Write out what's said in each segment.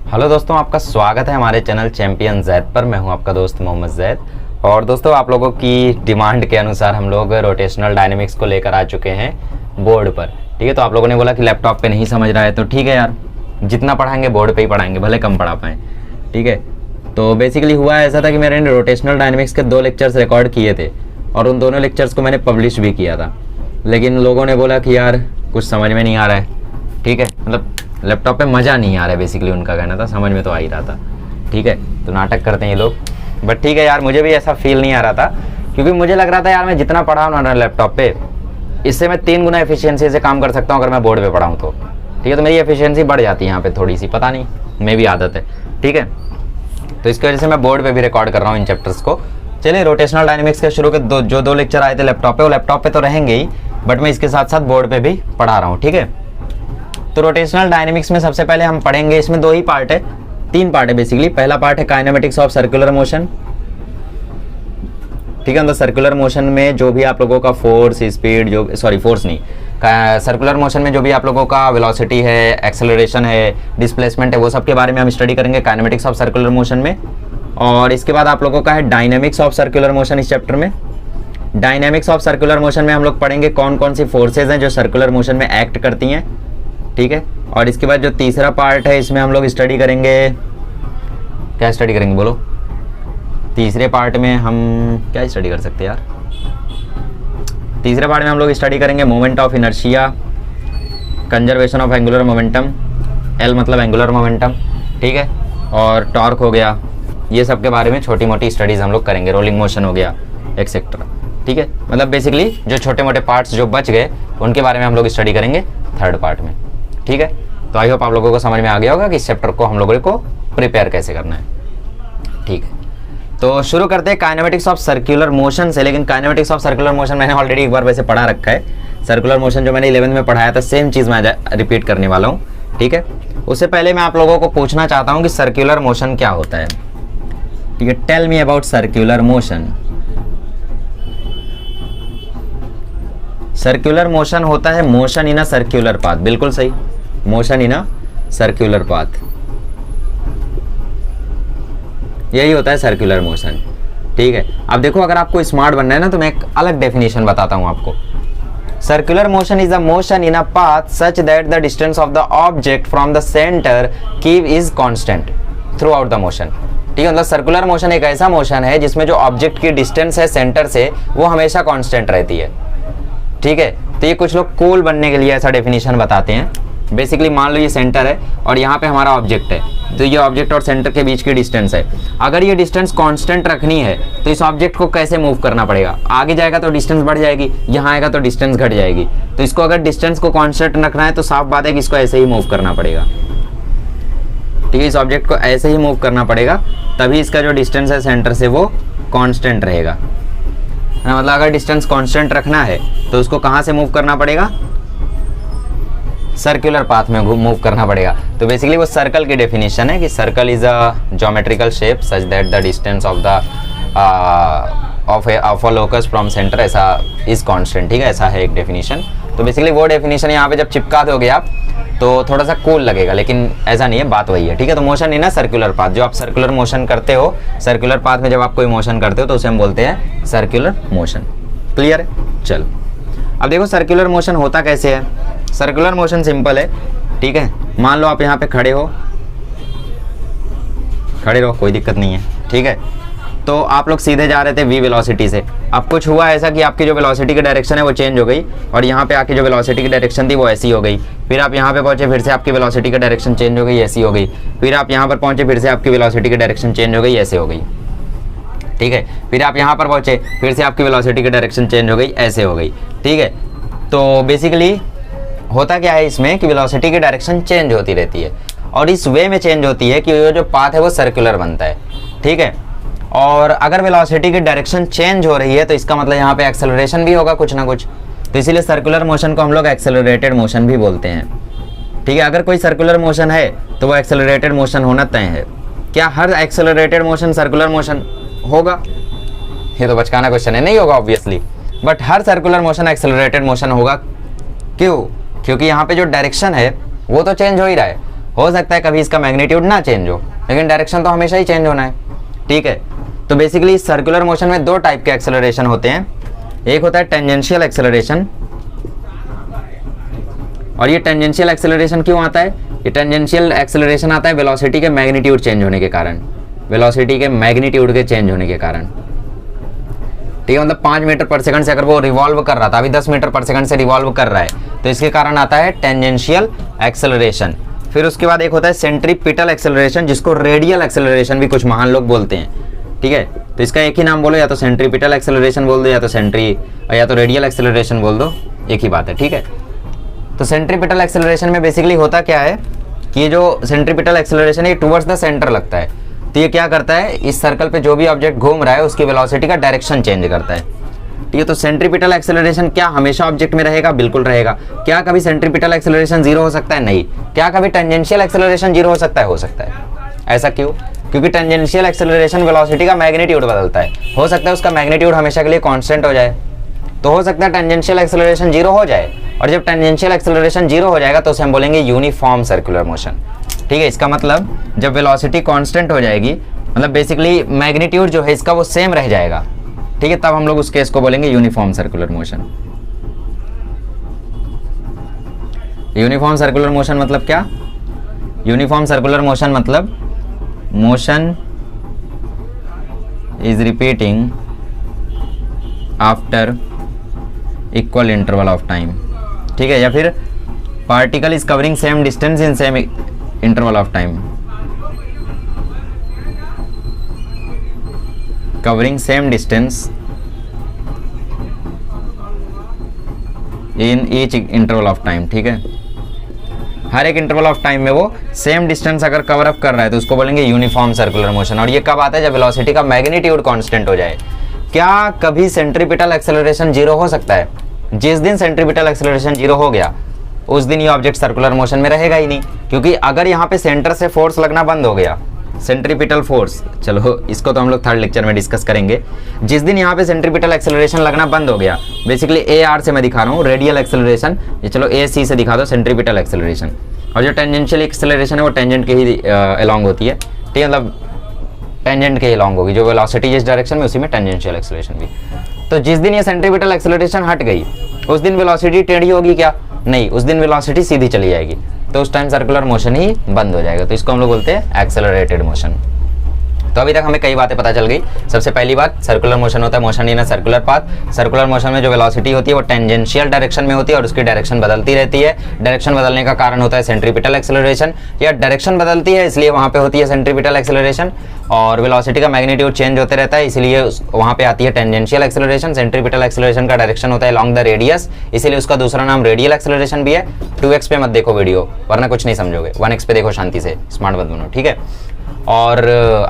Hello दोस्तों, आपका स्वागत है हमारे चैनल चैंपियन जैद पर। मैं हूं आपका दोस्त मोहम्मद जैद। और दोस्तों, आप लोगों की डिमांड के अनुसार हम लोग रोटेशनल डायनेमिक्स को लेकर आ चुके हैं बोर्ड पर। ठीक है, तो आप लोगों ने बोला कि लैपटॉप पे नहीं समझ रहा है, तो ठीक है यार, जितना पढ़ाएंगे बोर्ड पे ही पढ़ाएंगे, भले कम पढ़ा पाएँ। ठीक है, तो बेसिकली हुआ ऐसा था कि मैंने रोटेशनल डायनेमिक्स के 2 लेक्चर्स रिकॉर्ड किए थे और उन दोनों लेक्चर्स को मैंने पब्लिश भी किया था, लेकिन लोगों ने बोला कि यार कुछ समझ में नहीं आ रहा है। ठीक है, मतलब लैपटॉप पे मज़ा नहीं आ रहा है, बेसिकली उनका कहना था। समझ में तो आ ही रहा था। ठीक है, तो नाटक करते हैं ये लोग, बट ठीक है यार, मुझे भी ऐसा फील नहीं आ रहा था, क्योंकि मुझे लग रहा था यार मैं जितना पढ़ा हूँ ना लैपटॉप पे, इससे मैं 3 गुना एफिशिएंसी से काम कर सकता हूँ अगर मैं बोर्ड पे पढ़ाऊँ तो। ठीक है, तो मेरी एफिशिएंसी बढ़ जाती है यहाँ पे थोड़ी सी, पता नहीं, मे भी आदत है। ठीक है, तो इसकी वजह से मैं बोर्ड पे भी रिकॉर्ड कर रहा हूँ इन चैप्टर्स को। चलिए, रोटेशनल डायनेमिक्स के शुरू के जो 2 लेक्चर आए थे लैपटॉप पे, वो लैपटॉप पे तो रहेंगे ही, बट मैं इसके साथ साथ बोर्ड पे भी पढ़ा रहा हूँ। ठीक है, तो रोटेशनल डायनेमिक्स में सबसे पहले हम पढ़ेंगे, इसमें 2 ही पार्ट है, 3 पार्ट है बेसिकली। पहला पार्ट है काइनेमेटिक्स ऑफ सर्कुलर मोशन। ठीक है, मतलब सर्कुलर मोशन में जो भी आप लोगों का फोर्स, स्पीड, जो फोर्स नहीं, सर्कुलर मोशन में जो भी आप लोगों का वेलोसिटी है, एक्सेलरेशन है, डिस्प्लेसमेंट है, वो सब के बारे में हम स्टडी करेंगे काइनेमेटिक्स ऑफ सर्कुलर मोशन में। और इसके बाद आप लोगों का है डायनेमिक्स ऑफ सर्कुलर मोशन इस चैप्टर में। डायनेमिक्स ऑफ सर्कुलर मोशन में हम लोग पढ़ेंगे कौन कौन सी फोर्सेज हैं जो सर्कुलर मोशन में एक्ट करती हैं। ठीक है, और इसके बाद जो तीसरा पार्ट है, इसमें हम लोग स्टडी करेंगे, क्या स्टडी करेंगे बोलो? तीसरे पार्ट में हम क्या स्टडी कर सकते हैं यार? तीसरे पार्ट में हम लोग स्टडी करेंगे moment of inertia, conservation of angular momentum, L मतलब एंगुलर मोमेंटम। ठीक है, और टॉर्क हो गया, ये सब के बारे में छोटी मोटी स्टडीज़ हम लोग करेंगे। रोलिंग मोशन हो गया, एक्सेट्रा। ठीक है, मतलब बेसिकली जो छोटे मोटे पार्ट्स जो बच गए उनके बारे में हम लोग स्टडी करेंगे थर्ड पार्ट में। ठीक है, तो आई होप आप लोगों को समझ में आ गया होगा कि इस चैप्टर को हम लोगों को प्रिपेयर कैसे करना है। ठीक है, तो शुरू करते हैं काइनेमेटिक्स ऑफ सर्कुलर मोशन से। लेकिन काइनेमेटिक्स ऑफ सर्कुलर मोशन मैंने ऑलरेडी एक बार वैसे पढ़ा रखा है। सर्कुलर मोशन जो मैंने 11th में पढ़ाया था, सेम चीज़ मैं रिपीट करने वाला हूँ। ठीक है, उससे पहले मैं आप लोगों को पूछना चाहता हूँ कि सर्कुलर मोशन क्या होता है। ठीक है, tell me about circular motion. Circular motion होता है motion in a circular path. बिल्कुल सही, motion in a circular path, यही होता है सर्कुलर मोशन। ठीक है, अब देखो, अगर आपको स्मार्ट बनना है ना, तो मैं एक अलग डेफिनेशन बताता हूं आपको। Circular motion is a motion in a path such that the distance of the object from the centre keep is constant through out the motion. ठीक है, मतलब सर्कुलर मोशन एक ऐसा मोशन है जिसमें जो ऑब्जेक्ट की डिस्टेंस है सेंटर से, वो हमेशा कांस्टेंट रहती है। ठीक है, तो ये कुछ लोग कूल बनने के लिए ऐसा डेफिनेशन बताते हैं। बेसिकली मान लो ये सेंटर है और यहाँ पे हमारा ऑब्जेक्ट है, तो ये ऑब्जेक्ट और सेंटर के बीच की डिस्टेंस है। अगर ये डिस्टेंस कांस्टेंट रखनी है तो इस ऑब्जेक्ट को कैसे मूव करना पड़ेगा? आगे जाएगा तो डिस्टेंस बढ़ जाएगी, यहाँ आएगा तो डिस्टेंस घट जाएगी। तो इसको अगर डिस्टेंस को कांस्टेंट रखना है तो साफ बात है कि इसको ऐसे ही मूव करना पड़ेगा। ठीक है, इस ऑब्जेक्ट को ऐसे ही मूव करना पड़ेगा, तभी इसका जो डिस्टेंस है सेंटर से वो कांस्टेंट रहेगा। मतलब अगर डिस्टेंस कांस्टेंट रखना है तो उसको कहाँ से मूव करना पड़ेगा? सर्कुलर पाथ में मूव करना पड़ेगा। तो बेसिकली वो सर्कल की डेफिनेशन है कि circle is a geometrical shape such that the distance of the of a locus from centre ऐसा इज कांस्टेंट। ठीक है, ऐसा है एक डेफिनेशन। तो बेसिकली वो डेफिनेशन यहाँ पे जब चिपका दोगे आप तो थोड़ा सा कूल लगेगा, लेकिन ऐसा नहीं है, बात वही है। ठीक है, तो motion in a circular path, जो आप सर्कुलर मोशन करते हो, सर्कुलर पाथ में जब आप कोई मोशन करते हो तो उसे हम बोलते हैं सर्कुलर मोशन। क्लियर है? चलो, अब देखो सर्कुलर मोशन होता कैसे है। सर्कुलर मोशन सिंपल है। ठीक है, मान लो आप यहाँ पे खड़े रहो, कोई दिक्कत नहीं है। ठीक है, तो आप लोग सीधे जा रहे थे v वेलोसिटी से। अब कुछ हुआ ऐसा कि आपकी जो वेलोसिटी की डायरेक्शन है वो चेंज हो गई, और यहाँ पे आके जो वेलोसिटी की डायरेक्शन थी वो ऐसी हो गई। फिर आप यहाँ पे पहुंचे, फिर से आपकी वेलोसिटी की डायरेक्शन चेंज हो गई, ऐसी हो गई। फिर आप यहाँ पर पहुंचे, फिर से आपकी वेलोसिटी की डायरेक्शन चेंज हो गई, ऐसे हो गई। ठीक है, फिर आप यहाँ पर पहुंचे, फिर से आपकी वेलोसिटी की डायरेक्शन चेंज हो गई, ऐसे हो गई। ठीक है, तो बेसिकली होता क्या है इसमें कि वेलोसिटी की डायरेक्शन चेंज होती रहती है, और इस वे में चेंज होती है कि वो जो पाथ है वो सर्कुलर बनता है। ठीक है, और अगर वेलोसिटी की डायरेक्शन चेंज हो रही है तो इसका मतलब यहाँ पे एक्सेलरेशन भी होगा कुछ ना कुछ, तो इसीलिए सर्कुलर मोशन को हम लोग एक्सेलरेटेड मोशन भी बोलते हैं। ठीक है, अगर कोई सर्कुलर मोशन है तो वो एक्सेलरेटेड मोशन होना तय है। क्या हर एक्सेलरेटेड मोशन सर्कुलर मोशन होगा? ये तो बचकाना क्वेश्चन है, नहीं होगा obviously, but her circular motion accelerated motion होगा। क्यों? क्योंकि यहाँ पे जो डायरेक्शन है वो तो चेंज हो ही रहा है, हो सकता है कभी इसका मैग्नीट्यूड ना चेंज हो, लेकिन डायरेक्शन तो हमेशा ही चेंज होना है, ठीक है। तो बेसिकली सर्कुलर मोशन में दो टाइप के एक्सेलरेशन होते हैं, एक होता है टेंजेंशियल एक्सेलरेशन, और ये टेंजेंशियल एक्सेलरेशन क्यों आता है? ये टेंजेंशियल एक्सेलरेशन आता है वेलोसिटी के मैग्नीट्यूड चेंज होने के कारण, वेलोसिटी के मैग्नीट्यूड के चेंज होने के कारण, ठीक है। मतलब 5 मीटर पर सेकंड से अगर वो रिवॉल्व कर रहा था, अभी 10 मीटर पर सेकंड से रिवॉल्व कर रहा है, तो इसके कारण आता है टेंजेंशियल एक्सेलरेशन। फिर उसके बाद एक होता है सेंट्रीपिटल एक्सेलरेशन, जिसको रेडियल एक्सेलरेशन भी कुछ महान लोग बोलते हैं, ठीक है। तो इसका एक ही नाम बोलो, या तो सेंट्रीपिटल एक्सेलरेशन बोल दो, या तो रेडियल एक्सेलरेशन बोल दो, एक ही बात है, ठीक है। तो सेंट्रीपिटल एक्सेलरेशन में बेसिकली होता क्या है कि ये जो सेंट्रीपिटल एक्सेलरेशन है, ये टुवर्ड्स द सेंटर लगता है। तो ये क्या करता है, इस सर्कल पे जो भी ऑब्जेक्ट घूम रहा है उसकी वेलोसिटी का डायरेक्शन चेंज करता है, ठीक है। तो सेंट्रीपिटल एक्सेलरेशन क्या हमेशा ऑब्जेक्ट में रहेगा? बिल्कुल रहेगा। क्या कभी सेंट्रीपिटल एक्सेलरेशन जीरो हो सकता है? नहीं। क्या कभी टेंजेंशियल एक्सेलरेशन जीरो हो सकता है? हो सकता है। ऐसा क्यों? क्योंकि टेंजेंशियल एक्सेलरेशन वेलोसिटी का मैग्नीट्यूड बदलता है। हो सकता है उसका मैग्नीट्यूड हमेशा के लिए कांस्टेंट हो जाए, तो हो सकता है टेंजेंशियल एक्सेलरेशन जीरो हो जाए, और जब टेंजेंशियल एक्सेलरेशन जीरो हो जाएगा तो उसे हम बोलेंगे यूनिफॉर्म सर्कुलर मोशन, ठीक है। इसका मतलब जब वेलोसिटी कांस्टेंट हो जाएगी, मतलब बेसिकली मैग्नीट्यूड जो है इसका वो सेम रह जाएगा, ठीक है, तब हम लोग उस केस को बोलेंगे uniform circular motion. Uniform circular motion मतलब क्या? यूनिफॉर्म सर्कुलर मोशन मतलब motion is repeating after equal interval of time, ठीक है। या फिर particle is covering same distance in same interval of time, covering same distance in each interval of time, ठीक है। हर एक इंटरवल ऑफ टाइम में वो सेम डिस्टेंस अगर कवर अप कर रहा है तो उसको बोलेंगे यूनिफॉर्म सर्कुलर मोशन। और ये कब आता है? जब वेलोसिटी का मैग्नीट्यूड कांस्टेंट हो जाए। क्या कभी सेंट्रीपिटल एक्सेलरेशन जीरो हो सकता है? जिस दिन सेंट्रीपिटल एक्सेलरेशन जीरो हो गया उस दिन ये ऑब्जेक्ट सर्कुलर मोशन में रहेगा ही नहीं, क्योंकि अगर यहाँ पे सेंटर से फोर्स लगना बंद हो गया, सेंट्रीपिटल फोर्स, चलो इसको तो हम लोग थर्ड लेक्चर में डिस्कस करेंगे। जिस दिन यहाँ पे सेंट्रीपिटल एक्सेलरेशन लगना बंद हो गया, बेसिकली AR से मैं दिखा रहा हूँ रेडियल एक्सेलरेशन, ये चलो AC से दिखा दो सेंट्रीपिटल एक्सेलरेशन, और जो टेंजेंशियल एक्सेलरेशन है वो टेंजेंट के ही अलॉन्ग होती है, ठीक है, मतलब टेंजेंट के ही अलॉन्ग होगी, जो वेलोसिटी जिस डायरेक्शन में उसी में टेंजेंशियल एक्सेलरेशन भी। तो जिस दिन ये सेंट्रीपिटल एक्सेलरेशन हट गई उस दिन वेलोसिटी टेढ़ी होगी क्या? नहीं, उस दिन वेलोसिटी सीधी चली जाएगी, तो उस टाइम सर्कुलर मोशन ही बंद हो जाएगा। तो इसको हम लोग बोलते हैं एक्सेलरेटेड मोशन। तो अभी तक हमें कई बातें पता चल गई। सबसे पहली बात, सर्कुलर मोशन होता है motion in a circular path. Circular motion में जो वेलोसिटी होती है वो टेंजेंशियल डायरेक्शन में होती है और उसकी डायरेक्शन बदलती रहती है। डायरेक्शन बदलने का कारण होता है सेंट्रीपिटल एक्सेलरेशन, या डायरेक्शन बदलती है इसलिए वहाँ पे होती है सेंट्रीपिटल एक्सेलरेशन, और वेलोसिटी का मैग्नीट्यूड चेंज होते रहता है इसलिए वहाँ पे आती है टेंजेंशियल एक्सेलरेशन। सेंट्रीपिटल एक्सेलरेशन का डायरेक्शन होता है अलॉन्ग द रेडियस, इसीलिए उसका दूसरा नाम रेडियल एक्सेलरेशन भी है। 2x पे मत देखो वीडियो, वरना कुछ नहीं समझोगे। 1x पे देखो, शांति से स्मार्ट मत बनो, ठीक है। और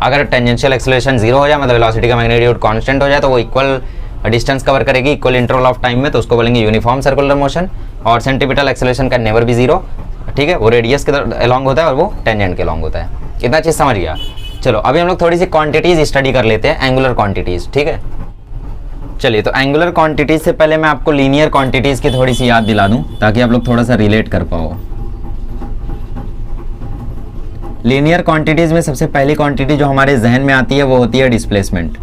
अगर टेंजेंशियल एक्सेलरेशन जीरो हो जाए, मतलब वेलोसिटी का मैग्नीट्यूड कांस्टेंट हो जाए, तो वो इक्वल डिस्टेंस कवर करेगी इक्वल इंटरवल ऑफ टाइम में, तो उसको बोलेंगे यूनिफॉर्म सर्कुलर मोशन। और सेंट्रीपिटल एक्सेलरेशन का नेवर भी जीरो, ठीक है, वो रेडियस के अलॉन्ग होता है और वो टेंजेंट के अलॉन्ग होता है। इतना चीज़ समझ गया। चलो अभी हम लोग थोड़ी सी क्वांटिटीज स्टडी कर लेते हैं, एंगुलर क्वांटिटीज, ठीक है। चलिए, तो एंगुलर क्वांटिटीज से पहले मैं आपको लीनियर क्वांटिटीज की थोड़ी सी याद दिला दूं ताकि आप लोग थोड़ा सा रिलेट कर पाओ। लीनियर क्वांटिटीज में सबसे पहली क्वांटिटी जो हमारे जहन में आती है वो होती है डिस्प्लेसमेंट।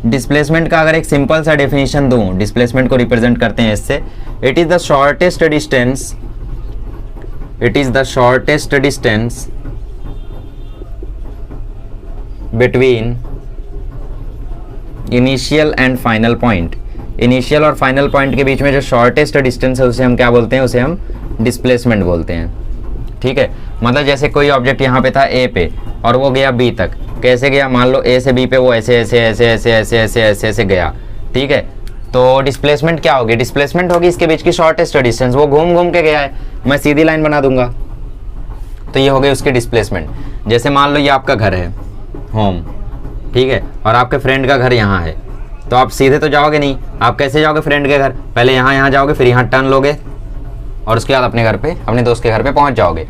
डिस्प्लेसमेंट का अगर एक सिंपल सा डेफिनेशन दूं, डिस्प्लेसमेंट को रिप्रेजेंट करते हैं इससे, it is the shortest distance, it is the shortest distance between initial and final point. Initial और फाइनल पॉइंट के बीच में जो शॉर्टेस्ट डिस्टेंस है उसे हम क्या बोलते हैं? उसे हम डिस्प्लेसमेंट बोलते हैं, ठीक है। मतलब जैसे कोई ऑब्जेक्ट यहाँ पे था A पे और वो गया B तक, कैसे गया? मान लो A से B पे वो ऐसे ऐसे ऐसे ऐसे ऐसे ऐसे ऐसे ऐसे गया, ठीक है। तो डिस्प्लेसमेंट क्या होगी? डिस्प्लेसमेंट होगी इसके बीच की शॉर्टेस्ट डिस्टेंस, वो घूम घूम के गया है, मैं सीधी लाइन बना दूंगा, तो ये हो गई उसकी डिस्प्लेसमेंट। जैसे मान लो ये आपका घर है, होम, ठीक है, और आपके फ्रेंड का घर यहाँ है, तो आप सीधे तो जाओगे नहीं, आप कैसे जाओगे फ्रेंड के घर? पहले यहाँ जाओगे, फिर यहाँ टर्न लोगे और उसके बाद अपने घर पे, अपने दोस्त के घर पे पहुँच जाओगे।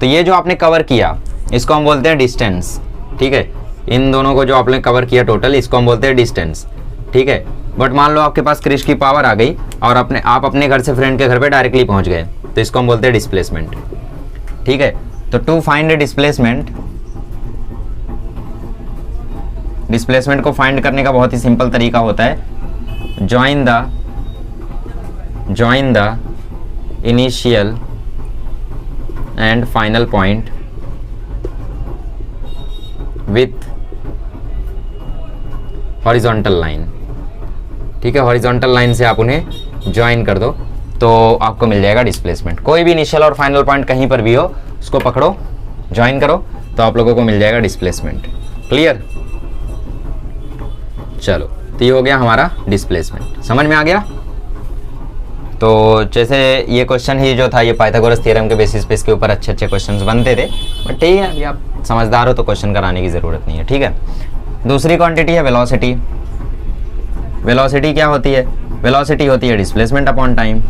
तो ये जो आपने कवर किया इसको हम बोलते हैं डिस्टेंस, ठीक है। इन दोनों को जो आपने कवर किया टोटल, इसको हम बोलते हैं डिस्टेंस, ठीक है। बट मान लो आपके पास क्रिश की पावर आ गई और आप अपने घर से फ्रेंड के घर पे डायरेक्टली पहुँच गए, तो इसको हम बोलते हैं डिस्प्लेसमेंट। ठीक है, तो टू फाइंड डिस्प्लेसमेंट, डिस्प्लेसमेंट को फाइंड करने का बहुत ही सिंपल तरीका होता है, join the initial and final point with horizontal line. ठीक है, हॉरिजॉन्टल लाइन से आप उन्हें ज्वाइन कर दो तो आपको मिल जाएगा डिस्प्लेसमेंट। कोई भी इनिशियल और फाइनल पॉइंट कहीं पर भी हो, उसको पकड़ो, ज्वाइन करो, तो आप लोगों को मिल जाएगा डिस्प्लेसमेंट। क्लियर? चलो, तो ये हो गया हमारा डिस्प्लेसमेंट। समझ में आ गया? तो जैसे ये क्वेश्चन ही जो था, ये पाइथागोरस थ्योरम के बेसिस पे इसके ऊपर अच्छे क्वेश्चंस बनते थे, बट ठीक है, अभी आप समझदार हो तो क्वेश्चन कराने की ज़रूरत नहीं है। ठीक है, दूसरी क्वांटिटी है वेलोसिटी। वेलोसिटी क्या होती है? वेलोसिटी होती है डिस्प्लेसमेंट अपॉन टाइम।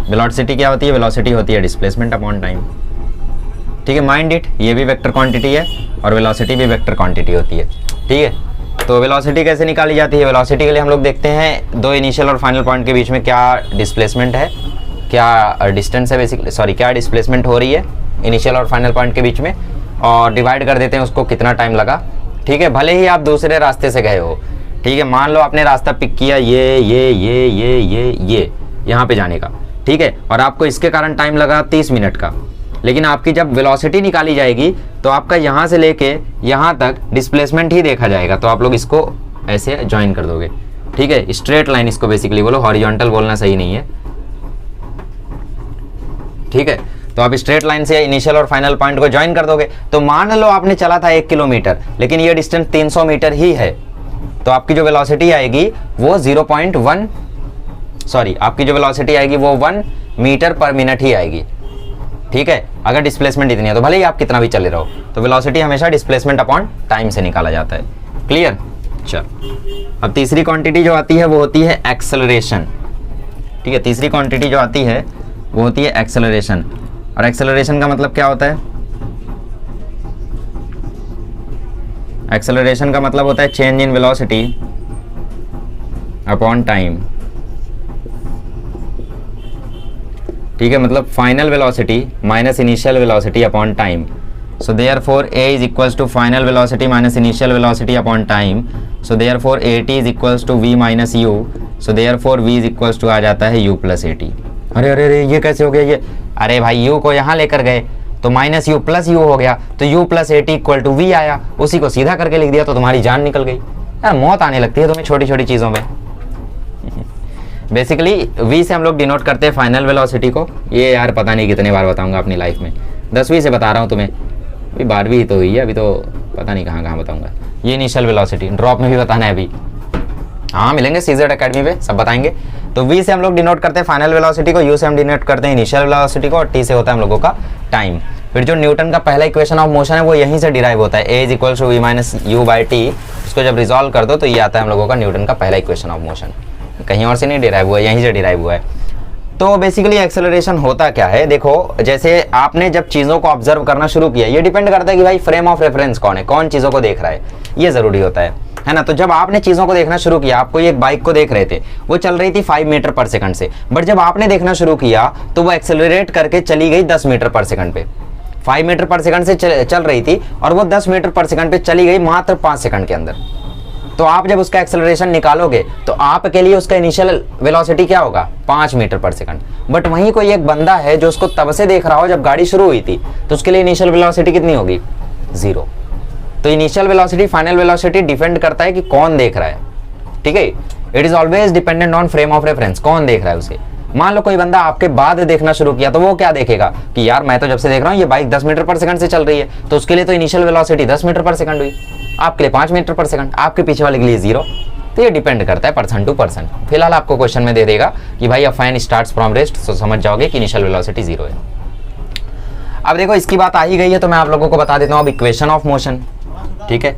वेलोसिटी क्या होती है? वेलोसिटी होती है डिस्प्लेसमेंट अपॉन टाइम। ठीक है, माइंड इट, ये भी वेक्टर क्वांटिटी है और वेलोसिटी भी वेक्टर क्वांटिटी होती है। ठीक है, तो वेलोसिटी कैसे निकाली जाती है? वेलोसिटी के लिए हम लोग देखते हैं दो इनिशियल और फाइनल पॉइंट के बीच में क्या डिस्प्लेसमेंट है, क्या डिस्टेंस है, बेसिकली सॉरी क्या डिस्प्लेसमेंट हो रही है इनिशियल और फाइनल पॉइंट के बीच में, और डिवाइड कर देते हैं उसको कितना टाइम लगा। ठीक है, भले ही आप दूसरे रास्ते से गए हो। ठीक है, मान लो आपने रास्ता पिक किया ये यहाँ पे जाने का, ठीक है, और आपको इसके कारण टाइम लगा 30 मिनट का, लेकिन आपकी जब वेलोसिटी निकाली जाएगी तो आपका यहाँ से लेके यहाँ तक डिस्प्लेसमेंट ही देखा जाएगा, तो आप लोग इसको ऐसे ज्वाइन कर दोगे। ठीक है, स्ट्रेट लाइन इसको बेसिकली बोलो, हॉरिजॉन्टल बोलना सही नहीं है। ठीक है, तो आप स्ट्रेट लाइन से इनिशियल और फाइनल पॉइंट को ज्वाइन कर दोगे। तो मान लो आपने चला था 1 किलोमीटर, लेकिन ये डिस्टेंस 300 मीटर ही है, तो आपकी जो वेलोसिटी आएगी वो 0.1 सॉरी आपकी जो वेलोसिटी आएगी वो 1 मीटर पर मिनट ही आएगी। ठीक है, अगर डिस्प्लेसमेंट इतनी है तो भले ही आप कितना भी चले रहो, तो वेलोसिटी हमेशा डिस्प्लेसमेंट अपॉन टाइम से निकाला जाता है। क्लियर? चल, अब तीसरी क्वांटिटी जो आती है वो होती है एक्सेलरेशन। ठीक है, तीसरी क्वांटिटी जो आती है वो होती है एक्सेलरेशन। और एक्सेलरेशन का मतलब क्या होता है? एक्सेलरेशन का मतलब होता है change in velocity upon time. ठीक है, मतलब final velocity minus initial velocity upon time. So therefore a is equals to final velocity minus initial velocity upon time. So therefore at is equals to v minus u। So therefore v is equals to आ जाता है u plus at। अरे अरे अरे, ये कैसे हो गया ये? अरे भाई, u को यहाँ लेकर गए तो माइनस u प्लस u हो गया, तो u plus at equal to v आया, उसी को सीधा करके लिख दिया तो तुम्हारी जान निकल गई। यार मौत आने लगती है तुम्हें छोटी छोटी चीज़ों में। बेसिकली v से हम लोग डिनोट करते हैं फाइनल वेलोसिटी को। ये यार पता नहीं कितने बार बताऊंगा अपनी लाइफ में, 10वीं से बता रहा हूँ तुम्हें, अभी 12वीं ही तो हुई है, अभी तो पता नहीं कहाँ बताऊंगा। ये इनिशियल वेलोसिटी ड्रॉप में भी बताना है अभी, हाँ मिलेंगे सीजेड एकेडमी पे, सब बताएंगे। तो v से हम लोग डिनोट करते हैं फाइनल वेलोसिटी को, u से हम डिनोट करते हैं इनिशियल वेलोसिटी को, और t से होता है हम लोगों का टाइम। फिर जो न्यूटन का पहला इक्वेशन ऑफ मोशन है वो यहीं से डिराइव होता है, a is equal to v minus u by t. उसको जब रिजॉल्व कर दो तो ये आता है हम लोगों का न्यूटन का पहला इक्वेशन ऑफ मोशन, कहीं और से नहीं डिराइव हुआ है, यहीं से डिराइव हुआ है। तो बेसिकली एक्सेलरेशन होता क्या है? देखो, जैसे आपने जब चीज़ों को ऑब्जर्व करना शुरू किया, ये डिपेंड करता है कि भाई फ्रेम ऑफ रेफरेंस कौन है, कौन चीज़ों को देख रहा है, ये ज़रूरी होता है ना। तो जब आपने चीज़ों को देखना शुरू किया, आप कोई एक बाइक को देख रहे थे, वो चल रही थी 5 मीटर पर सेकंड से, बट जब आपने देखना शुरू किया तो वो एक्सेलरेट करके चली गई 10 मीटर पर सेकंड पे। 5 मीटर पर सेकंड से चल रही थी और वो 10 मीटर पर सेकंड पे चली गई मात्र 5 सेकंड के अंदर। तो आप जब उसका एक्सेलरेशन निकालोगे तो आपके लिए उसका इनिशियल वेलोसिटी क्या होगा? 5 मीटर पर सेकंड। बट वहीं कोई एक बंदा है जो उसको तब से देख रहा हो जब गाड़ी शुरू हुई थी, तो उसके लिए इनिशियल वेलोसिटी कितनी होगी? 0। तो initial velocity final velocity depend करता है कि कौन देख रहा है। ठीक है, it is always dependent on frame of reference, कौन देख रहा है उसे। मान लो कोई बंदा आपके बाद देखना शुरू किया, तो वो क्या देखेगा कि यार मैं तो जब से देख रहा हूँ ये बाइक 10 मीटर पर सेकंड से चल रही है, तो उसके लिए तो इनिशियल वेलोसिटी 10 मीटर पर सेकंड हुई, आपके लिए 5 मीटर पर सेकंड, आपके पीछे वाले के लिए 0। तो ये डिपेंड करता है पर्सन टू पर्सन। फिलहाल आपको क्वेश्चन में दे देगा कि भाई a fan starts from rest, तो समझ जाओगे कि इनिशियल वेलोसिटी 0 है। अब देखो, इसकी बात आ ही गई है तो मैं आप लोगों को बता देता हूँ अब इक्वेशन ऑफ मोशन। ठीक है,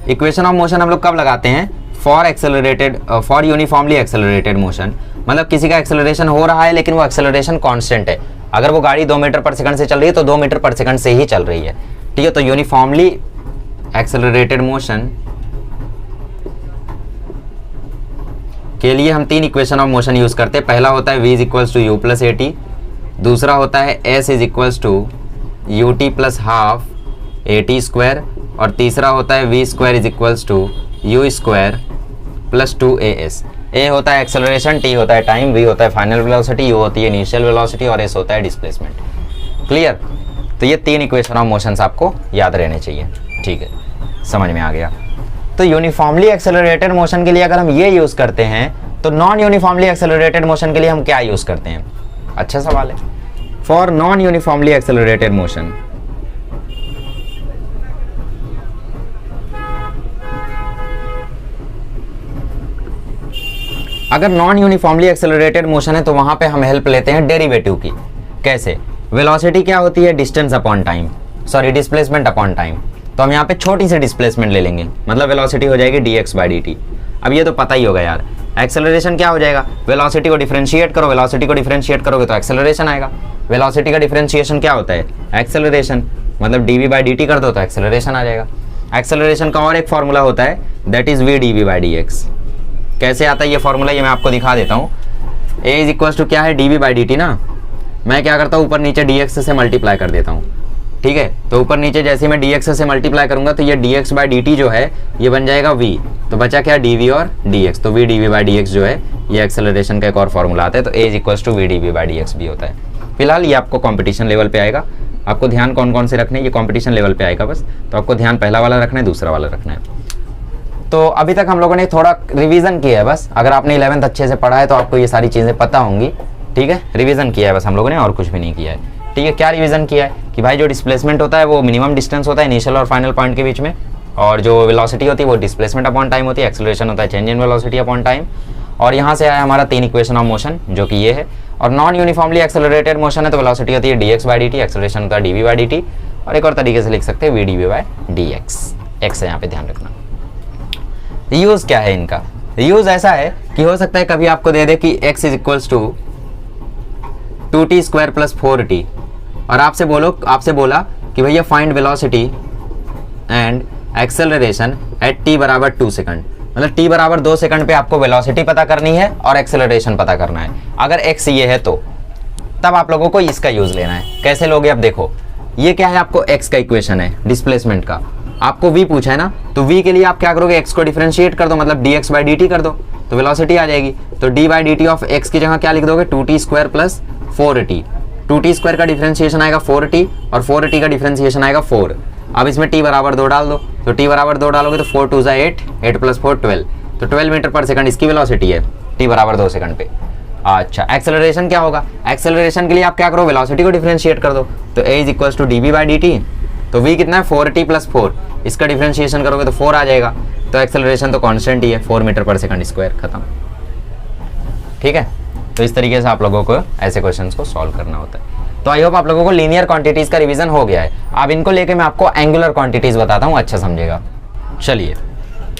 इक्वेशन ऑफ मोशन हम लोग कब लगाते हैं? फॉर यूनिफॉर्मली एक्सेलरेटेड मोशन, मतलब किसी का एक्सेलरेशन हो रहा है लेकिन वो एक्सेलरेशन कांस्टेंट है। अगर वो गाड़ी 2 मीटर पर सेकंड से चल रही है तो 2 मीटर पर सेकंड से ही चल रही है। ठीक है, तो यूनिफॉर्मली एक्सेलरेटेड मोशन के लिए हम 3 इक्वेशन ऑफ मोशन यूज़ करते हैं। पहला होता है v is equals to u plus a t, दूसरा होता है s is equals to u t plus half a t square, और तीसरा होता है v square is equals to u square plus 2as। a होता है एक्सेलरेशन, t होता है टाइम, v होता है फाइनल वेलोसिटी, u होती है इनिशियल वेलोसिटी और s होता है डिस्प्लेसमेंट। क्लियर? तो ये 3 इक्वेशन ऑफ मोशंस आपको याद रहने चाहिए। ठीक है, समझ में आ गया। तो यूनिफॉर्मली एक्सेलरेटेड मोशन के लिए अगर हम ये यूज़ करते हैं तो नॉन यूनिफॉर्मली एक्सेलरेटेड मोशन के लिए हम क्या यूज़ करते हैं? अच्छा सवाल है। For non uniformly accelerated motion अगर नॉन यूनिफॉर्मली एक्सेलरेटेड मोशन है तो वहां पे हम हेल्प लेते हैं डेरिवेटिव की। कैसे? वेलोसिटी क्या होती है? Distance upon time, sorry displacement upon time. तो हम यहाँ पे छोटी सी डिस्प्लेसमेंट ले लेंगे, मतलब वेलोसिटी हो जाएगी dx बाई dt। अब ये तो पता ही होगा यार। एक्सेलरेशन क्या हो जाएगा? वेलोसिटी को डिफरेंशिएट करो, वेलोसिटी को डिफरेंशिएट करोगे तो एक्सेलरेशन आएगा। वेलोसिटी का डिफरेंशिएशन क्या होता है? एक्सेलरेशन, मतलब dv बाई dt कर दो तो एक्सेलरेशन आ जाएगा। एक्सेलरेशन का और एक फॉर्मूला होता है, that is v dv by dx। कैसे आता है ये फॉर्मूला? ये मैं आपको दिखा देता हूँ। a इज इक्वल्स टू क्या है? dv बाई dt ना। मैं क्या करता हूँ, ऊपर नीचे dx से मल्टीप्लाई कर देता हूँ। ठीक है, तो ऊपर नीचे जैसे ही मैं dx से मल्टीप्लाई करूंगा तो ये dx बाई dt जो है ये बन जाएगा v, तो बचा क्या? dv और dx। तो v dv बाई dx जो है ये एक्सेलरेशन का एक और फॉर्मूला आता है। तो a is equals to v dv by dx भी होता है। फिलहाल ये आपको कंपटीशन लेवल पे आएगा। आपको ध्यान कौन कौन से रखने हैं, ये कंपटीशन लेवल पे आएगा बस। तो आपको ध्यान पहला वाला रखना है, दूसरा वाला रखना है। तो अभी तक हम लोगों ने थोड़ा रिवीजन किया है बस। अगर आपने 11th अच्छे से पढ़ा है तो आपको ये सारी चीज़ें पता होंगी। ठीक है, रिवीजन किया है बस हम लोगों ने, और कुछ भी नहीं किया है। ठीक है, क्या रिवीजन किया है कि भाई जो डिस्प्लेसमेंट होता है वो मिनिमम डिस्टेंस होता है इनिशियल और फाइनल पॉइंट के बीच में, और जो वेलोसिटी होती है वो डिस्प्लेसमेंट अपॉन टाइम होती है, एक्सेलरेशन होता है change in velocity upon time. और यहाँ से आया हमारा 3 इक्वेशन ऑफ मोशन जो कि ये है। और नॉन यूनिफॉर्मली एक्सेलरेटेड मोशन है तो वेलोसिटी होती है dx बाई dt, एक्सेलरेशन होता है dv बाई dt, और एक और तरीके से लिख सकते हैं v dv by dx। x है यहाँ पे ध्यान रखना। यूज़ क्या है इनका? यूज़ ऐसा है कि हो सकता है कभी आपको दे दे कि x is equals to 2t square plus 4t, और आपसे बोला कि भैया find velocity and acceleration at t बराबर 2 सेकंड, मतलब t बराबर 2 सेकंड पे आपको वेलोसिटी पता करनी है और एक्सेलरेशन पता करना है। अगर x ये है तो तब आप लोगों को इसका यूज़ लेना है। कैसे लोगे? अब देखो, ये क्या है? आपको x का इक्वेशन है डिस्प्लेसमेंट का, आपको v पूछा है ना, तो v के लिए आप क्या करोगे? x को डिफरेंशिएट कर दो, मतलब dx बाई dt कर दो तो वेलोसिटी आ जाएगी। तो d by dt of x की जगह क्या लिख दोगे? 2t square plus 4t। 2t square का डिफरेंशिएशन आएगा 4t और 4t का डिफरेंशिएशन आएगा 4। अब इसमें t बराबर 2 डाल दो, तो t बराबर 2 डालोगे तो 4 2 8, 8 प्लस 4 12, तो 12 मीटर पर सेकंड इसकी वेलोसिटी है t बराबर 2 सेकंड पे। अच्छा, एक्सेलरेशन क्या होगा? एक्सेलरेशन के लिए आप क्या करो? वेलोसिटी को डिफरेंशिएट कर दो, तो a is equals to dv by dt। तो v कितना है? 4t प्लस 4, इसका डिफरेंशिएशन करोगे तो 4 आ जाएगा। तो एक्सेलरेशन तो कांस्टेंट ही है, 4 मीटर पर सेकंड स्क्वायर, खत्म। ठीक है, तो इस तरीके से आप लोगों को ऐसे क्वेश्चंस को सॉल्व करना होता है। तो आई होप आप लोगों को लीनियर क्वांटिटीज का रिवीजन हो गया है। अब इनको लेके मैं आपको एंगुलर क्वांटिटीज बताता हूँ, अच्छा समझेगा। चलिए,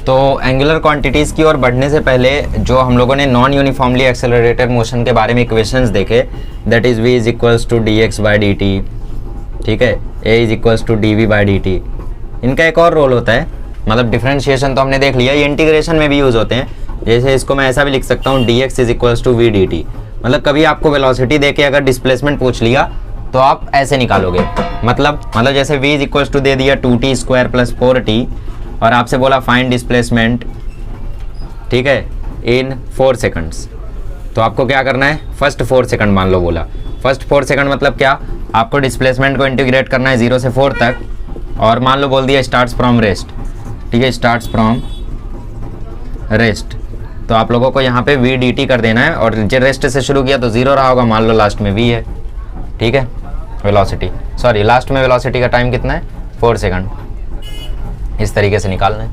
तो एंगुलर क्वांटिटीज की ओर बढ़ने से पहले जो हम लोगों ने नॉन यूनिफॉर्मली एक्सेलरेटेड मोशन के बारे में इक्वेशंस देखे, that is v is equals to dx by dt, ठीक है, a is equals to dv by dt। इनका एक और रोल होता है, मतलब डिफरेंशिएशन तो हमने देख लिया, ये इंटीग्रेशन में भी यूज़ होते हैं। जैसे इसको मैं ऐसा भी लिख सकता हूँ, dx is equals to v dt। मतलब कभी आपको वेलोसिटी देके अगर डिस्प्लेसमेंट पूछ लिया तो आप ऐसे निकालोगे, मतलब जैसे v इज इक्वल्स टू दे दिया 2t स्क्वायर प्लस 4t, और आपसे बोला फाइंड डिस्प्लेसमेंट, ठीक है, इन 4 सेकंड्स। तो आपको क्या करना है? फर्स्ट 4 सेकंड मान लो बोला, फर्स्ट 4 सेकंड मतलब क्या? आपको डिस्प्लेसमेंट को इंटीग्रेट करना है 0 से 4 तक, और मान लो बोल दिया स्टार्ट्स फ्रॉम रेस्ट, ठीक है, स्टार्ट्स फ्रॉम रेस्ट। तो आप लोगों को यहाँ पे v dt कर देना है, और जो रेस्ट से शुरू किया तो 0 रहा होगा, मान लो लास्ट में v है, ठीक है, वेलोसिटी, सॉरी लास्ट में वेलोसिटी का टाइम कितना है? 4 सेकंड। इस तरीके से निकालना है,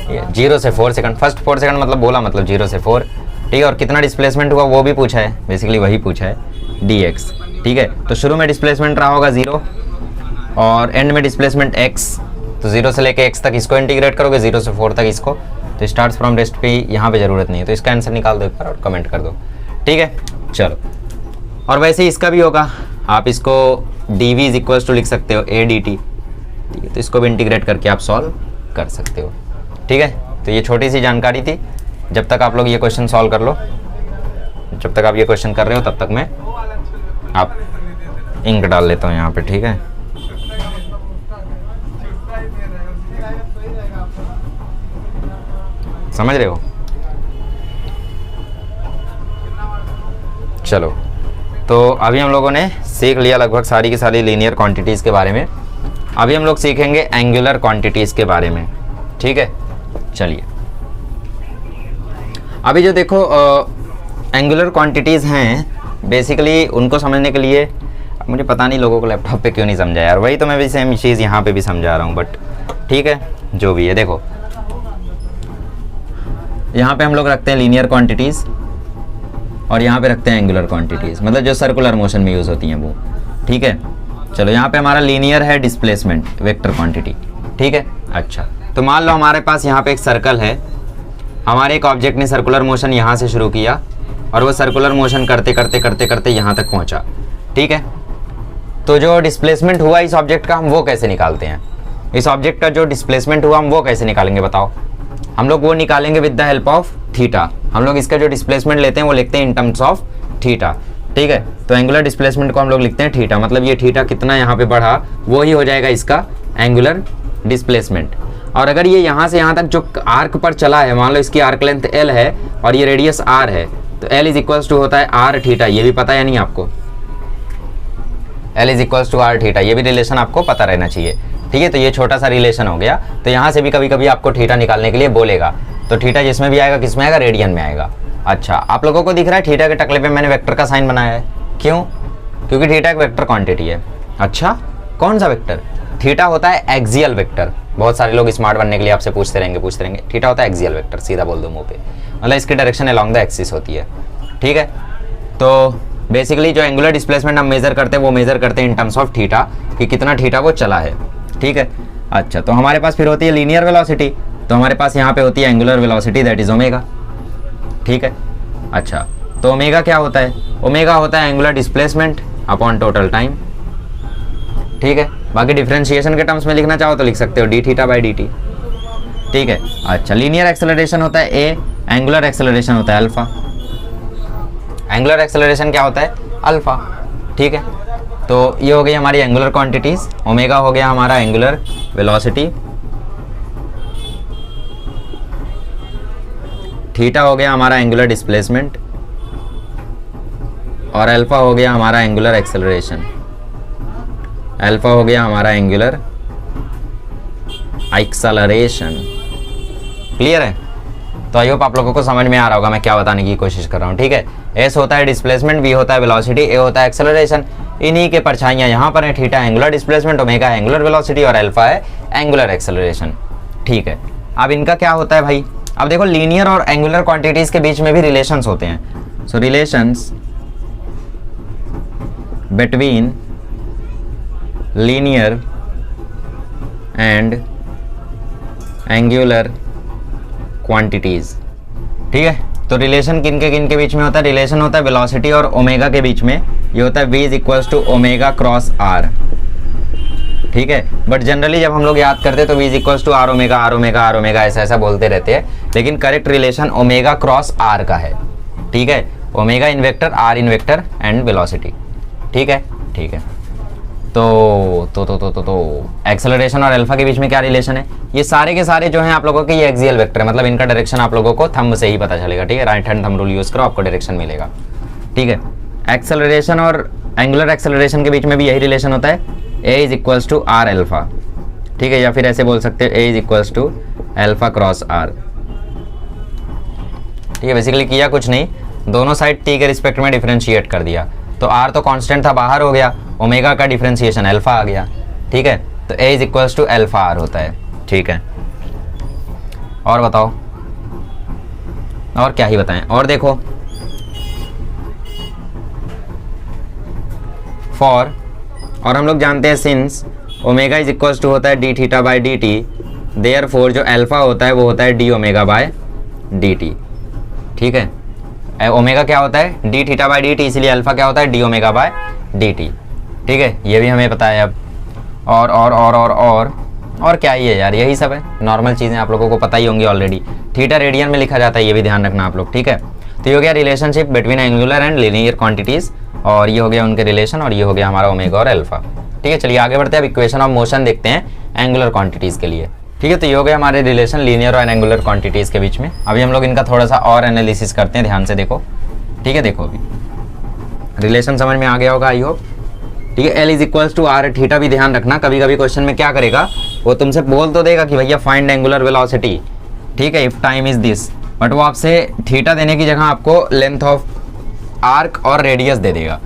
ये 0 से 4 सेकंड, फर्स्ट 4 सेकंड मतलब बोला, मतलब 0 से 4, ठीक है। और कितना डिस्प्लेसमेंट हुआ वो भी पूछा है, बेसिकली वही पूछा है, dx, ठीक है। तो शुरू में डिस्प्लेसमेंट रहा होगा 0 और एंड में डिस्प्लेसमेंट x, तो 0 से लेके x तक इसको इंटीग्रेट करोगे, 0 से 4 तक इसको, तो स्टार्ट्स फ्रॉम रेस्ट पे यहाँ पे ज़रूरत नहीं है, तो इसका आंसर निकाल दो एक बार और कमेंट कर दो, ठीक है। चलो, और वैसे ही इसका भी होगा, आप इसको dv इज इक्वल्स टू लिख सकते हो a dt, ठीक है, तो इसको भी इंटीग्रेट करके आप सॉल्व कर सकते हो, ठीक है। तो ये छोटी सी जानकारी थी, जब तक आप लोग ये क्वेश्चन सॉल्व कर लो, जब तक आप ये क्वेश्चन कर रहे हो तब तक मैं आप इंक डाल लेता हूँ यहाँ पे, ठीक है। समझ रहे हो? चलो, तो अभी हम लोगों ने सीख लिया लगभग सारी की सारी लीनियर क्वांटिटीज़ के बारे में। अभी हम लोग सीखेंगे एंगुलर क्वांटिटीज़ के बारे में, ठीक है। चलिए, अभी जो देखो एंगुलर क्वांटिटीज़ हैं, बेसिकली उनको समझने के लिए मुझे पता नहीं लोगों को लैपटॉप पे क्यों नहीं समझा यार, वही तो मैं भी सेम चीज़ यहाँ पे भी समझा रहा हूँ, बट ठीक है जो भी है। देखो यहाँ पे हम लोग रखते हैं लीनियर क्वांटिटीज़ और यहाँ पे रखते हैं एंगुलर क्वांटिटीज़, मतलब जो सर्कुलर मोशन में यूज़ होती हैं वो, ठीक है। चलो, यहाँ पे हमारा लीनियर है डिस्प्लेसमेंट वेक्टर क्वांटिटी, ठीक है। अच्छा, तो मान लो हमारे पास यहाँ पे एक सर्कल है, हमारे एक ऑब्जेक्ट ने सर्कुलर मोशन यहाँ से शुरू किया और वो सर्कुलर मोशन करते करते करते करते यहाँ तक पहुँचा, ठीक है। तो जो डिस्प्लेसमेंट हुआ इस ऑब्जेक्ट का, हम वो कैसे निकालते हैं? इस ऑब्जेक्ट का जो डिस्प्लेसमेंट हुआ हम वो कैसे निकालेंगे बताओ? हम लोग वो निकालेंगे with the help of theta. हम लोग इसका जो डिस्प्लेसमेंट लेते हैं वो लिखते हैं इन टर्म्स ऑफ थीटा, ठीक है। तो एंगुलर डिस्प्लेसमेंट को हम लोग लिखते हैं थीटा, मतलब ये थीटा कितना यहाँ पे बढ़ा वो ही हो जाएगा इसका एंगुलर डिस्प्लेसमेंट। और अगर ये यहाँ से यहाँ तक जो आर्क पर चला है, मान लो इसकी आर्क लेंथ एल है और ये रेडियस आर है, तो एल इज इक्वल्स टू होता है आर थीटा। ये भी पता है या नहीं आपको? L is equals to r theta, ये भी रिलेशन आपको पता रहना चाहिए, ठीक है। तो ये छोटा सा रिलेशन हो गया। तो यहाँ से भी कभी कभी आपको थीटा निकालने के लिए बोलेगा, तो थीटा जिसमें भी आएगा किस में आएगा? रेडियन में आएगा। अच्छा, आप लोगों को दिख रहा है थीटा के टकले पे मैंने वेक्टर का साइन बनाया है, क्यों? क्योंकि थीटा एक वेक्टर क्वांटिटी है। अच्छा, कौन सा वेक्टर? थीटा होता है एक्सियल वेक्टर। बहुत सारे लोग स्मार्ट बनने के लिए आपसे पूछते रहेंगे। थीटा होता है एक्सियल वेक्टर, सीधा बोल दो मुंह पे, मतलब इसकी डायरेक्शन अलोंग द एक्सिस होती है, ठीक है। तो बेसिकली जो एंगुलर डिस्प्लेसमेंट हम मेजर करते हैं वो मेजर करते हैं इन टर्म्स ऑफ थीटा, कि कितना थीटा वो चला है, ठीक है। अच्छा, तो हमारे पास फिर होती है लीनियर वेलोसिटी, तो हमारे पास यहाँ पे होती है angular velocity, that is omega, ठीक है। अच्छा, तो ओमेगा क्या होता है? ओमेगा होता है angular displacement upon total time, ठीक है। बाकी डिफरेंशिएशन के टर्म्स में लिखना चाहो तो लिख सकते हो D theta by d t, ठीक है। अच्छा, लीनियर एक्सेलरेशन होता है ए, एंगुलर एक्सेलरेशन होता है अल्फा। एंगुलर एक्सेलरेशन क्या होता है? अल्फा, ठीक है। तो ये हो गई हमारी एंगुलर क्वांटिटीज। ओमेगा हो गया हमारा एंगुलर वेलोसिटी, थीटा हो गया हमारा एंगुलर डिस्प्लेसमेंट और अल्फा हो गया हमारा एंगुलर एक्सेलरेशन। अल्फा हो गया हमारा एंगुलर एक्सेलरेशन। क्लियर है? तो आई होप आप लोगों को समझ में आ रहा होगा मैं क्या बताने की कोशिश कर रहा हूँ, ठीक है। एस होता है डिस्प्लेसमेंट, वी होता है वेलोसिटी, ए होता है एक्सेलरेशन। इन्हीं के परछाइयाँ यहाँ पर है, theta angular displacement, omega angular velocity और अल्फा है एंगुलर एक्सेलरेशन, ठीक है। अब इनका क्या होता है भाई? अब देखो, लीनियर और एंगुलर क्वांटिटीज के बीच में भी रिलेशंस होते हैं। So relations between linear and angular quantities, ठीक है। तो रिलेशन किन के बीच में होता है? रिलेशन होता है वेलोसिटी और ओमेगा के बीच में। ये होता है v is equals to omega cross r, ठीक है। बट जनरली जब हम लोग याद करते हैं तो v is equals to r omega, r omega, r omega, ऐसा बोलते रहते हैं, लेकिन correct relation omega cross r का है, ठीक है। Omega in vector, r in vector and velocity, ठीक है, ठीक है। तो एक्सेलरेशन और अल्फा के बीच में क्या रिलेशन है? ये सारे के सारे जो हैं आप लोगों के ये एक्सियल वेक्टर है, मतलब इनका डायरेक्शन आप लोगों को थंब से ही पता चलेगा, ठीक है। Right hand thumb rule use करो, आपको डायरेक्शन मिलेगा, ठीक है। एक्सेलरेशन और एंगुलर एक्सेलरेशन के बीच में भी यही रिलेशन होता है, a is equals to r alpha, ठीक है। या फिर ऐसे बोल सकते हैं a is equals to alpha cross r, ठीक है। बेसिकली किया कुछ नहीं, दोनों साइड टी के रिस्पेक्ट में डिफरेंशिएट कर दिया। तो आर तो कांस्टेंट था, बाहर हो गया, ओमेगा का डिफरेंशिएशन अल्फा आ गया, ठीक है। तो a is equals to alpha r होता है, ठीक है। और बताओ, और क्या ही बताएं? और देखो, फॉर, और हम लोग जानते हैं since omega is equals to होता है d theta by d t, therefore जो अल्फा होता है वो होता है d omega by d t, ठीक है। ओमेगा क्या होता है? D theta by d t, इसलिए अल्फा क्या होता है? D omega by d t, ठीक है। ये भी हमें पता है अब। और और क्या ही है यार, यही सब है, नॉर्मल चीज़ें आप लोगों को पता ही होंगी ऑलरेडी। थीटा रेडियन में लिखा जाता है, ये भी ध्यान रखना आप लोग, ठीक है। तो ये हो गया relationship between angular and linear quantities, और ये हो गया उनके रिलेशन, और ये हो गया हमारा ओमेगा और अल्फा। ठीक है, चलिए आगे बढ़ते हैं। अब इक्वेशन ऑफ मोशन देखते हैं एंगुलर क्वांटिटीज़ के लिए। ठीक है, तो ये हो गया हमारे रिलेशन लीनियर और एंगुलर क्वांटिटीज़ के बीच में। अभी हम लोग इनका थोड़ा सा और एनालिसिस करते हैं, ध्यान से देखो। ठीक है, देखो अभी रिलेशन समझ में आ गया होगा आई होप। ठीक है, L is equals to r theta भी ध्यान रखना। कभी कभी क्वेश्चन में क्या करेगा, वो तुमसे बोल तो देगा कि भैया फाइंड एंगुलर वेलोसिटी, ठीक है, if time is this, but वो आपसे थीटा देने की जगह आपको लेंथ ऑफ आर्क और रेडियस दे देगा।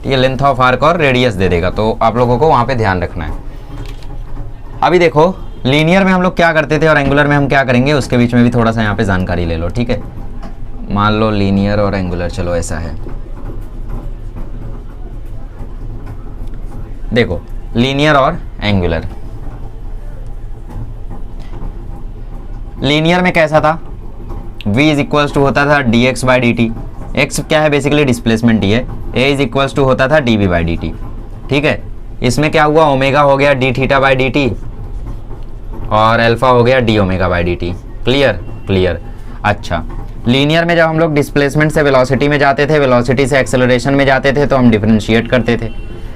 ठीक है, लेंथ ऑफ आर्क और रेडियस दे देगा, तो आप लोगों को वहाँ पे ध्यान रखना है। अभी देखो लीनियर में हम लोग क्या करते थे और एंगुलर में हम क्या करेंगे, उसके बीच में भी थोड़ा सा यहाँ पे जानकारी ले लो। ठीक है, मान लो लीनियर और एंगुलर, चलो ऐसा है, देखो लीनियर और एंगुलर। लीनियर में कैसा था, v इज इक्वल्स टू होता था dx by d T. X क्या है, बेसिकली डिस्प्लेसमेंट ही है। a इज इक्वल्स टू होता था dv बाई डी टी। ठीक है, इसमें क्या हुआ, ओमेगा हो गया D theta by d T, और अल्फा हो गया D omega by d T. Clear clear. अच्छा, लीनियर में जब हम लोग डिस्प्लेसमेंट से वेलोसिटी में जाते थे, वेलोसिटी से एक्सेलरेशन में जाते थे, तो हम डिफरेंशिएट करते थे।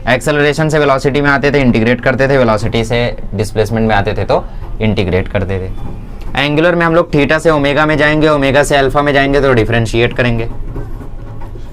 एक्सेलरेशन से वेलोसिटी में आते थे, इंटीग्रेट करते थे। वेलोसिटी से डिस्प्लेसमेंट में आते थे तो इंटीग्रेट करते थे। एंगुलर में हम लोग थीटा से ओमेगा में जाएंगे, ओमेगा से अल्फा में जाएंगे तो डिफरेंशिएट करेंगे।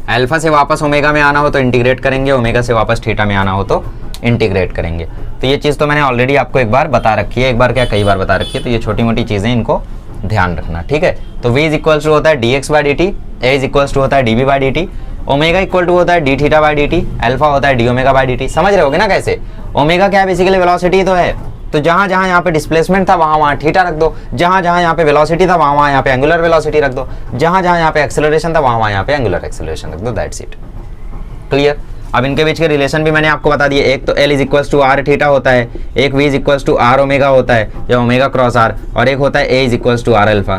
अल्फा से वापस ओमेगा में आना हो तो इंटीग्रेट करेंगे, ओमेगा से वापस थीटा में आना हो तो इंटीग्रेट करेंगे। तो ये चीज़ तो मैंने ऑलरेडी आपको एक बार बता रखी है, एक बार क्या कई बार बता रखी है, तो ये छोटी मोटी चीज़ें इनको ध्यान रखना। ठीक है, तो v इज इक्वल्स टू होता है dx by d t, a is equals to होता है dv by d t, omega equal to होता है d theta by d t, alpha होता है d omega by d t. समझ रहे होगे ना कैसे, ओमेगा क्या है, बेसिकली वेलोसिटी तो है, तो जहाँ जहाँ यहाँ पे डिस्प्लेसमेंट था वहाँ वहाँ थीटा रख दो, जहाँ जहाँ यहाँ पे वेलोसिटी था वहाँ वहाँ यहाँ पे एंगुलर वेलोसिटी रख दो, जहाँ जहाँ यहाँ पे एक्सेलरेशन था वहाँ वहाँ यहाँ पे एंगुलर एक्सेलरेशन रख दो। That's it. क्लियर। अब इनके बीच के रिलेशन भी मैंने आपको बता दिए, एक तो L is equals to r theta होता है, एक V is equals to r omega होता है या ओमेगा क्रॉस आर, और एक होता है A is equals to r alpha.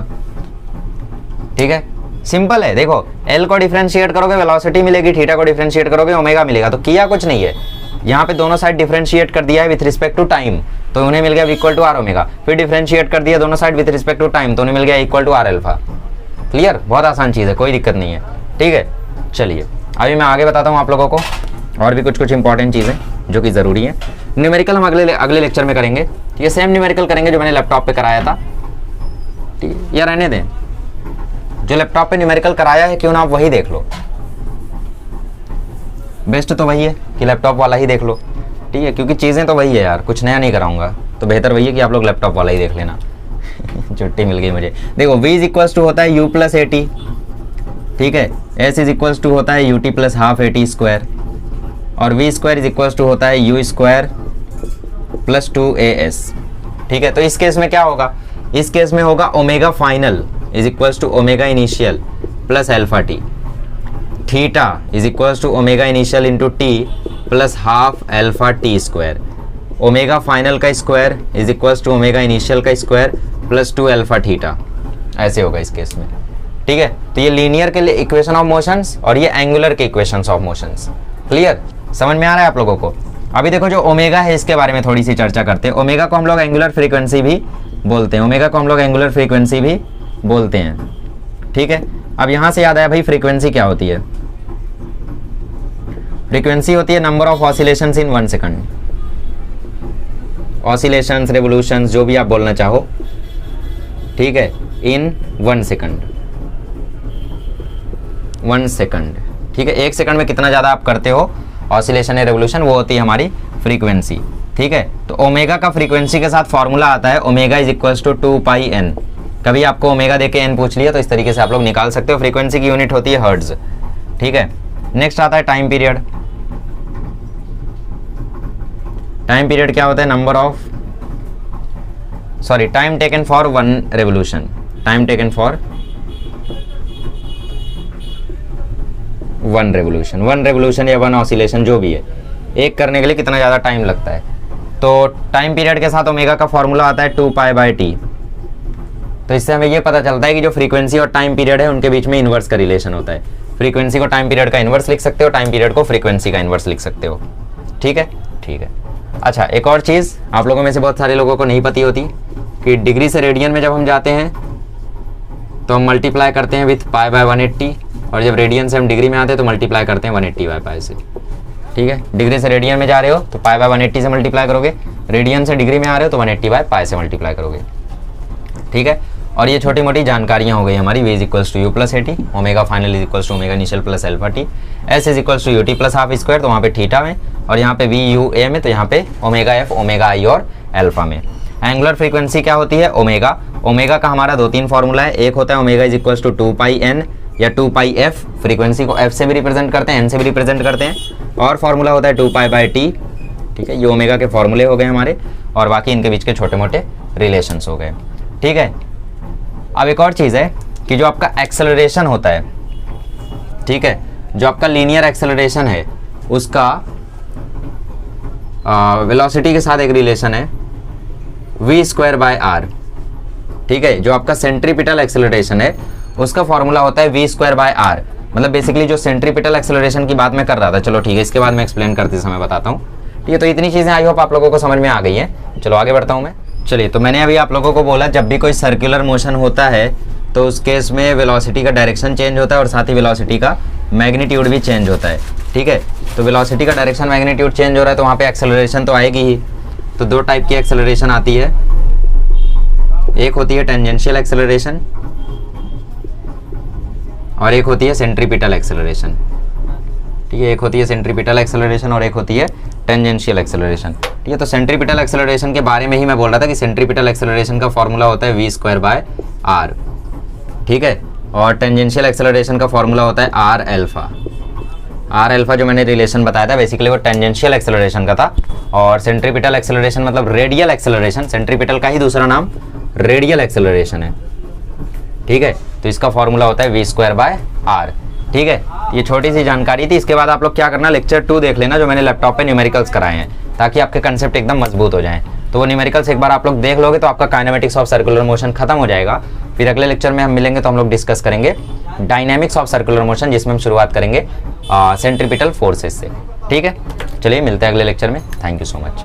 ठीक है, सिंपल है। देखो L को डिफरेंशिएट करोगे वेलोसिटी मिलेगी, थीटा को डिफरेंशिएट करोगे ओमेगा मिलेगा। तो किया कुछ नहीं है, यहाँ पे दोनों साइड डिफरेंशिएट कर दिया है विथ रिस्पेक्ट टू टाइम, तो उन्हें मिल गया इक्वल टू आर ओमेगा। फिर डिफरेंशिएट कर दिया दोनों side with respect to time, तो उन्हें मिल गया equal to r alpha. Clear, बहुत आसान चीज़ है, कोई दिक्कत नहीं है। ठीक है, चलिए अभी मैं आगे बताता हूँ आप लोगों को और भी कुछ इंपॉर्टेंट चीज़ें जो कि ज़रूरी है। न्यूमेरिकल हम अगले लेक्चर में करेंगे। ये सेम न्यूमेरिकल करेंगे जो मैंने लैपटॉप पे कराया था। ठीक है, या रहने दें, जो लैपटॉप पे न्यूमेरिकल कराया है क्यों ना आप वही देख लो, बेस्ट तो वही है कि लैपटॉप वाला ही देख लो। ठीक है, क्योंकि चीज़ें तो वही है यार, कुछ नया नहीं कराऊंगा, तो बेहतर वही है कि आप लोग लैपटॉप वाला ही देख लेना। छुट्टी मिल गई मुझे। देखो v इज इक्वल्स टू होता है u प्लस ए टी, ठीक है, s इज इक्वल्स टू होता है ut plus half a t square, और v square is equals to होता है u स्क्वायर प्लस 2as। ठीक है, तो इस केस में क्या होगा, इस केस में होगा omega final is equals to omega initial plus alpha t, theta is equals to omega initial into t plus half alpha t square. Omega final का square is equals to omega initial का square plus 2 alpha theta, ऐसे होगा इस case में। ठीक है, तो ये लीनियर के लिए इक्वेशन ऑफ मोशंस और ये एंगुलर के इक्वेशंस ऑफ मोशंस। क्लियर, समझ में आ रहा है आप लोगों को। अभी देखो जो ओमेगा है इसके बारे में थोड़ी सी चर्चा करते हैं। ओमेगा को हम लोग एंगुलर फ्रीक्वेंसी भी बोलते हैं, ओमेगा को हम लोग एंगुलर फ्रीक्वेंसी भी बोलते हैं। ठीक है, अब यहाँ से याद आया भाई फ्रीक्वेंसी क्या होती है। फ्रीक्वेंसी होती है number of oscillations in 1 second. Oscillations, revolutions, जो भी आप बोलना चाहो, ठीक है, इन 1 सेकंड। 1 सेकंड, ठीक है, 1 सेकंड में कितना ज़्यादा आप करते हो ऑसिलेशन या रेवोल्यूशन, वो होती है हमारी फ्रीक्वेंसी। ठीक है, तो ओमेगा का फ्रीक्वेंसी के साथ फॉर्मूला आता है omega is equals to 2 pi n. कभी आपको ओमेगा देके एन पूछ लिया तो इस तरीके से आप लोग निकाल सकते हो। फ्रीक्वेंसी की यूनिट होती है हर्ट्ज। ठीक है, नेक्स्ट आता है टाइम पीरियड। टाइम पीरियड क्या होता है, number of time taken for 1 revolution, time taken for 1 revolution, 1 revolution या 1 ऑसिलेशन जो भी है, एक करने के लिए कितना ज़्यादा टाइम लगता है। तो टाइम पीरियड के साथ ओमेगा का फॉर्मूला आता है 2 पाई बाई टी। तो इससे हमें ये पता चलता है कि जो फ्रीक्वेंसी और टाइम पीरियड है उनके बीच में इन्वर्स का रिलेशन होता है। फ्रीक्वेंसी को टाइम पीरियड का इन्वर्स लिख सकते हो, टाइम पीरियड को फ्रीक्वेंसी का इन्वर्स लिख सकते हो। ठीक है, ठीक है। अच्छा, एक और चीज़ आप लोगों में से बहुत सारे लोगों को नहीं पती होती कि डिग्री से रेडियन में जब हम जाते हैं तो हम मल्टीप्लाई करते हैं विथ पाई बाय 180, और जब रेडियन से हम डिग्री में आते हैं तो मल्टीप्लाई करते हैं 180 बाय पाई से। ठीक है, डिग्री से रेडियन में जा रहे हो तो पाई बाय 180 से मल्टीप्लाई करोगे, रेडियन से डिग्री में आ रहे हो तो 180 बाय पाई से मल्टीप्लाई करोगे। ठीक है, और ये छोटी मोटी जानकारियाँ हो गई हमारी। v is equals to u plus a t, omega final is equals to omega initial plus alpha t, s is equals to u t plus half square, तो वहाँ पे थीटा में, और यहाँ पे वी यू ए में, तो यहाँ पे ओमेगा एफ, ओमेगा आई और अल्फा में। एंगुलर फ्रीक्वेंसी क्या होती है? ओमेगा। ओमेगा का हमारा 2-3 फॉर्मूला है। एक होता है omega is equals to 2 pi n या 2 पाई एफ, फ्रीक्वेंसी को एफ से भी रिप्रेजेंट करते हैं, एन से भी रिप्रेजेंट करते हैं, और फॉर्मूला होता है 2 पाई बाई टी। ठीक है, ये ओमेगा के फॉर्मूले हो गए हमारे, और बाकी इनके बीच के छोटे मोटे रिलेशंस हो गए। ठीक है, अब एक और चीज़ है कि जो आपका एक्सेलरेशन होता है, ठीक है, जो आपका लीनियर एक्सेलरेशन है उसका वेलोसिटी के साथ एक रिलेशन है v स्क्वायर बाय आर। ठीक है, जो आपका सेंट्रीपिटल एक्सेलरेशन है उसका फॉर्मूला होता है v स्क्वायर बाय आर। मतलब बेसिकली जो सेंट्रीपिटल एक्सेलरेशन की बात मैं कर रहा था, चलो ठीक है, इसके बाद मैं एक्सप्लेन करते समय बताता हूँ। ठीक है, तो इतनी चीज़ें आई होप आप लोगों को समझ में आ गई हैं। चलो आगे बढ़ता हूँ मैं। चलिए, तो मैंने अभी आप लोगों को बोला जब भी कोई सर्कुलर मोशन होता है तो उस केस में वेलोसिटी का डायरेक्शन चेंज होता है और साथ ही वेलोसिटी का मैग्नीट्यूड भी चेंज होता है। ठीक है, तो वेलोसिटी का डायरेक्शन मैग्नीट्यूड चेंज हो रहा है तो वहाँ पे एक्सेलरेशन तो आएगी ही। तो 2 टाइप की एक्सेलरेशन आती है, एक होती है टेंजेंशियल एक्सेलरेशन और एक होती है सेंट्रीपिटल एक्सेलरेशन। ठीक है, एक होती है सेंट्रीपिटल एक्सेलरेशन और एक होती है टेंजेंशियल एक्सेलरेशन। ठीक है, तो सेंट्रीपिटल एक्सेलरेशन के बारे में ही मैं बोल रहा था कि सेंट्रीपिटल एक्सेलरेशन का फॉर्मूला होता है v स्क्वायर बाय आर। ठीक है, और टेंजेंशियल एक्सेलरेशन का फॉर्मूला होता है आर अल्फा। आर अल्फा जो मैंने रिलेशन बताया था बेसिकली वो टेंजेंशियल एक्सेलरेशन का था, और सेंट्रीपिटल एक्सेलरेशन मतलब रेडियल एक्सेलरेशन, सेंट्रीपिटल का ही दूसरा नाम रेडियल एक्सेलरेशन है। ठीक है, तो इसका फॉर्मूला होता है v स्क्वायर बाय आर। ठीक है, ये छोटी सी जानकारी थी। इसके बाद आप लोग क्या करना, लेक्चर 2 देख लेना जो मैंने लैपटॉप पे न्यूमेरिकल्स कराए हैं, ताकि आपके कंसेप्ट एकदम मजबूत हो जाएं। तो वो न्यूमेरिकल्स एक बार आप लोग देख लोगे तो आपका काइनेमेटिक्स ऑफ सर्कुलर मोशन खत्म हो जाएगा। फिर अगले लेक्चर में हम मिलेंगे तो हम लोग डिस्कस करेंगे डायनेमिक्स ऑफ सर्कुलर मोशन, जिसमें हम शुरुआत करेंगे सेंट्रीपिटल फोर्सेस से। ठीक है, चलिए मिलते हैं अगले लेक्चर में। Thank you so much.